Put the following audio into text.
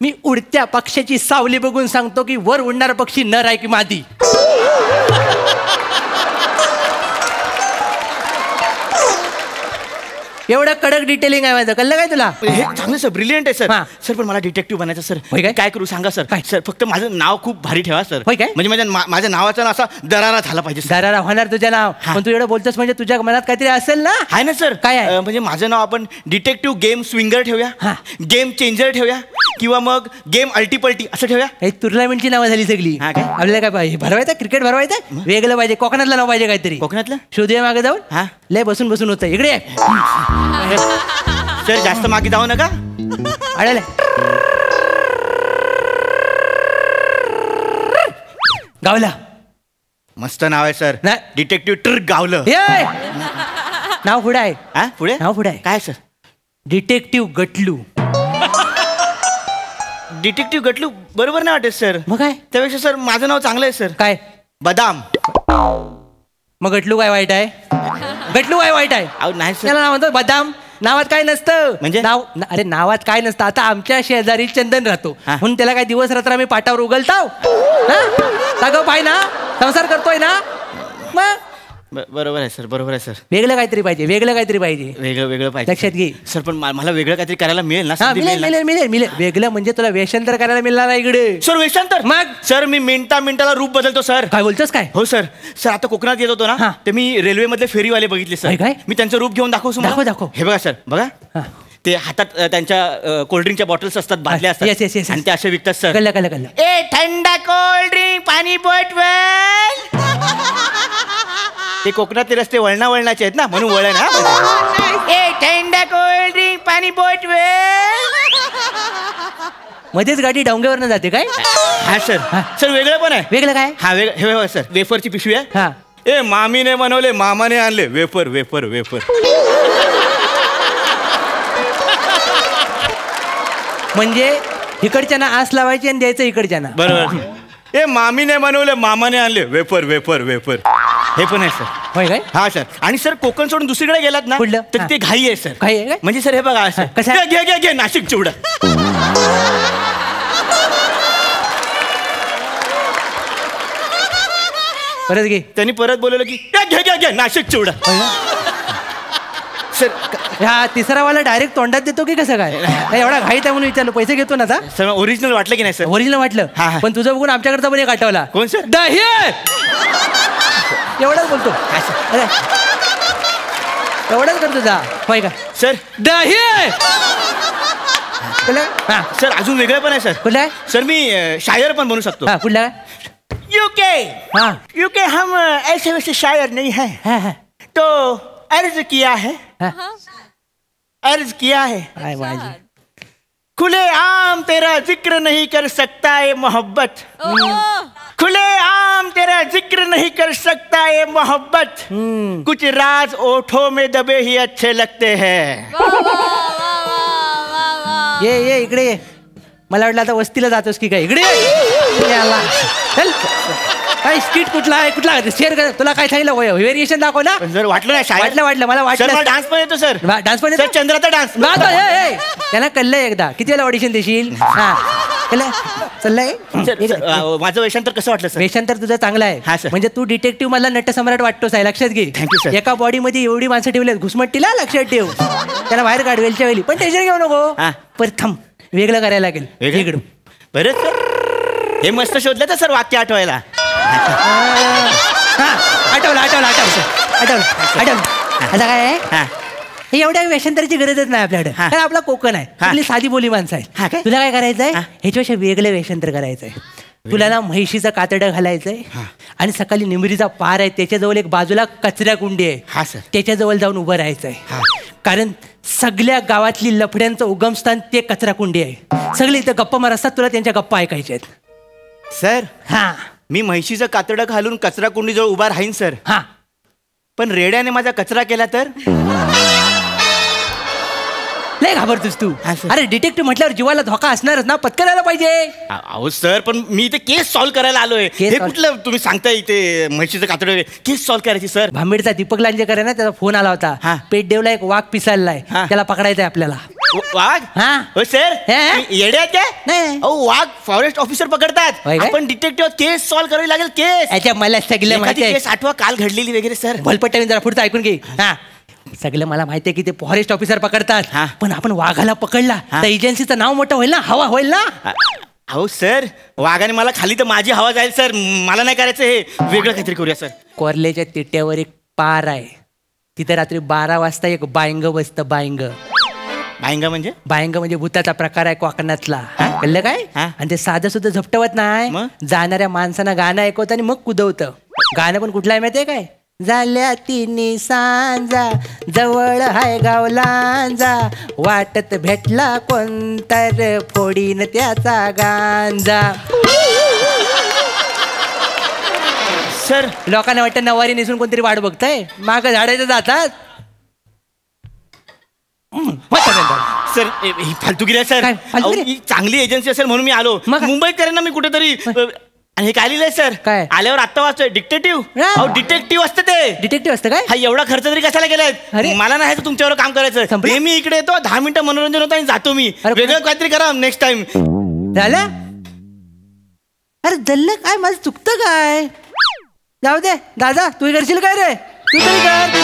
मी उडत्या पक्षाची सावली बघून सांगतो की वर उडणारा पक्षी नर आहे की मादी. एवढं कडक डिटेलिंग आहे माझं. कळलं काय तुला? हे चांगलं सर, ब्रिलियंट आहे सर. सर पण मला डिटेक्टिव्ह बनायचं सर. काय करू सांगा सर. सर फक्त माझं नाव खूप भारी ठेवा सर. म्हणजे माझ्या नावाचा ना असा दरारा झाला पाहिजे. दरारा होणार तुझं नाव, पण तू एवढं बोलतोस म्हणजे तुझ्या मनात काहीतरी असेल ना. आहे ना सर. काय आहे? म्हणजे माझं नाव आपण डिटेक्टिव्ह गेम स्विंगर ठेवूया, गेम चेंजर ठेवूया, किंवा मग गेम अल्टीपल्टी असं ठेवूया. हे टुर्नामेंटची नावं झाली सगळी. आपल्याला काय पाहिजे? भरवायचं क्रिकेट भरवायचं वेगळं पाहिजे. कोकणातलं नाव पाहिजे काहीतरी. कोकणातलं शोधूया मागे जाऊन. लय बसून बसून होतं. इकडे सर जास्त मागे जाऊ नका. अडले गावला. मस्त नाव आहे सर. डिटेक्टिव्ह ट्रिक गावलं. नाव पुढे आहे. पुढे नाव पुढे आहे. काय सर? डिटेक्टिव्ह गटलू. डिटेक्टिव्ह गटलू बरोबर नाही वाटत सर. मग काय? त्यापेक्षा सर माझं नाव चांगलं आहे सर. काय? बदाम. मग गटलू काय वाईट आहे? गटलू काय वाईट आहे? नाही सर. त्याला नाव म्हणतो बदाम. नावात काय नसतं. म्हणजे नाव अरे नावात काय नसतं. आता आमच्या शेजारी चंदन राहतो म्हणून त्याला काय दिवस रात्र आम्ही पाटावर उगलताव. सगळं पाय ना, संसार करतोय ना. मग बरोबर आहे सर, बरोबर आहे सर. वेगळं काहीतरी पाहिजे. वेगळं काहीतरी पाहिजे. वेगळं पाहिजे. लक्षात घे सर. पण मला वेगळं काहीतरी करायला मिळेल ना. मिळेल. वेगळं म्हणजे तुला वेषांतर करायला मिळणार नाही इकडे. सर वेषांतर? मग सर मी मिनिटाला रूप बदलतो सर. काय बोलतोस काय? हो सर. सर आता कोकणात येत होतो ना, ते मी रेल्वे मधले फेरीवाले बघितले सर. काय? मी त्यांचं रूप घेऊन दाखव. हे बघा सर, बघा ते हातात त्यांच्या कोल्ड्रिंकच्या बॉटल्स असतात, बाटल्या असतात आणि ते असे विकतात सर. कळलं. ए थंड कोल्ड्रिंक पाणी बोटवेल. ते कोकणातले रस्ते वळणाचे आहेत ना, म्हणून वळण. ए थंड कोल्ड्रिंक पाणी बोटवेल. मध्येच गाडी डांग्यावर जाते काय? हा सर. सर वेगळं पण आहे. वेगळं काय? हा हे सर वेफरची पिशवी आहे. ए मामीने बनवले, मामाने आणले वेफर. म्हणजे इकडच्या ना आस लावायची आणि द्यायचं इकडच्या ना. बरोबर. ए मामीने बनवले, मामाने आणले वेफर. हे पण आहे सर. होय काय? हा सर. आणि सर कोकण सोडून दुसरीकडे गेलात ना तर ते घाई आहे सर. घाई आहे. म्हणजे सर हे बघा कसं घे नाशिक चिवडा. परत घे. त्यांनी परत बोलवलं की घे नाशिक चिवडा. सर हा तिसरा वाला डायरेक्ट तोंडात देतो की कसं काय? एवढा घाईत आहे म्हणून विचारलं. पैसे घेतो ना आता. सर ओरिजिनल वाटलं की नाही सर? ओरिजिनल वाटलं. पण तुझं बघून आमच्याकडचा पण एक आठवला. कोण सर? दही. एवढाच बोलतो. एवढाच करतो जा. होय का सर? दही. सर अजून वेगळं पण आहे सर. कुठला आहे? सर मी शायर पण बनू शकतो. कुठला? यूके हम ऐसे वैसे शायर नहीं है. तो अर्ज किया है खुले आम तेरा जिक्र नहीं कर सकता ये मोहब्बत. खुले आम तेरा जिक्र नहीं कर सकता ये मोहब्बत. कुछ राज ओठों में दबे ही अच्छे लगते हैं. ये इकडे ये. मला वाटलं आता वस्तीला जातोस की काय? इकडे चल. काय स्किट कुठला शेअर कर. तुला काय सांगितलं व्हेरिएशन दाखव ना. जर वाटलं ना वाटलं मला वाटलं. डान्स पण येतो सर. डान्स पण येतो. चंद्राचा डान्स. त्याला कळलंय एकदा. किती वेळा ऑडिशन देशील? चाललंय. माझं वेषांतर कसं वाटलं सर? वेषांतर तुझं चांगलं आहे. म्हणजे तू डिटेक्टिव्ह मला नटसम्राट वाटतोस आहे. लक्षात घे. Thank you sir. एका बॉडीमध्ये एवढी माणसं ठेवली घुसमटतीला. लक्षात ठेव. त्याला बाहेर काढ वेलच्या वेळी. पण टेन्शन घेऊ नको. प्रथम वेगळं करायला लागेल. इकडून बरं सर. हे मस्त शोधलं तर सर वाक्य आठवायला. आठवलं. आता काय आहे? हे एवढ्या वेषांतराची गरजच नाही आपल्याकडे. कारण आपला कोकण आहे. आपली साधी बोली माणसं आहे. तुला काय करायचंय? ह्याच्यापेक्षा वेगळं वेषांतर करायचंय. तुला ना म्हैशीचं कातडं घालायचंय आणि सकाळी निमरीचा पार आहे त्याच्याजवळ एक बाजूला कचऱ्या कुंडी आहे. त्याच्याजवळ जाऊन उभं राहायचंय. कारण सगळ्या गावातली लफड्यांचं उगमस्थान ते कचरा कुंडी आहे. सगळे इथं गप्पा मार असतात. तुला त्यांच्या गप्पा ऐकायच्या आहेत सर. मी म्हैशीचं कातडं घालून कचरा कुंडीजवळ उभा राहीन सर. पण रेड्याने माझा कचरा केला तर? लय घाबरतोस तू. अरे डिटेक्टिव्ह म्हटल्यावर जीवाला धोका असणारच ना. पत्करायला पाहिजे. अहो सर पण मी इथे केस सॉल्व्ह करायला आलोय. हे कुठलं तुम्ही सांगताय इथे म्हैशीचं कातडं केस सॉल्व्ह करायची सर? भांबेडचा दीपक लांजेकर आहे ना, त्याचा फोन आला होता. पेट देवला एक वाघ पिसायलाय. त्याला पकडायचंय आपल्याला. वाघ हा. हो सर हे? येडे आहेत काय नाही. अहो वाघ फॉरेस्ट ऑफिसर पकडतात होय काय? आपण डिटेक्टिव्ह केस सॉल्व्ह करावी लागेल केस अच्छा मला सगळं माहिती आहे केस आठवा काल घडलेली वगैरे सर भलपट्टा जरा पुढचं ऐकून घे. हा सगळं मला माहिती आहे की ते फॉरेस्ट ऑफिसर पकडतात हा. पण आपण वाघाला पकडला हा. तर एजन्सीचं नाव मोठं होईल ना हवा होईल ना. अहो सर वाघाने मला खाली तर माझी हवा जाईल सर मला नाही करायचं हे वेगळं काहीतरी करूया सर कोरल्याच्या तिट्यावर एक पार आहे तिथे रात्री 12 वाजता एक बायंग बसतं बायंग भाईंगा म्हणजे बायंग म्हणजे भूताचा प्रकार आहे कोकणातला कळलं काय हा. आणि ते साधं सुद्धा झपटवत नाही मग? जाणाऱ्या माणसांना गाणं ऐकवतं आणि मग कुदवतं गाणं पण कुठलं आहे माहितीये काय झाल्या तिन्ही सांजा जवळ हाय गावलांजा वाटत भेटला कोणतर फोडीन त्याचा गांजा. सर लोकांना वाटतं नवारी नेसून कोणतरी वाट बघताय माग झाडायचं जातात. सर ही फालतूगिरी आहे सर काय? फालतूगिरी? अहो, ही चांगली एजन्सी असेल म्हणून मी आलो मग? मुंबईत करेन ना मी कुठेतरी आणि हे काय लिहिलंय सर काय? आल्यावर आत्ता वाचतोय डिटेक्टिव्ह हा. अहो डिटेक्टिव्ह असतं ते डिटेक्टिव्ह असतं काय हा एवढा खर्च तरी कशाला केलाय अरे. मला नाही तर तुमच्यावर काम करायचं संपलं? ते मी इकडे येतो 10 मिनिटं मनोरंजन होतं आणि जातो मी अरे. वेगळं काहीतरी करा नेक्स्ट टाइम झालं अरे जल्ल काय माझं चुकतं काय जाऊ दे दादा तू करशील काय रे तू तरी कर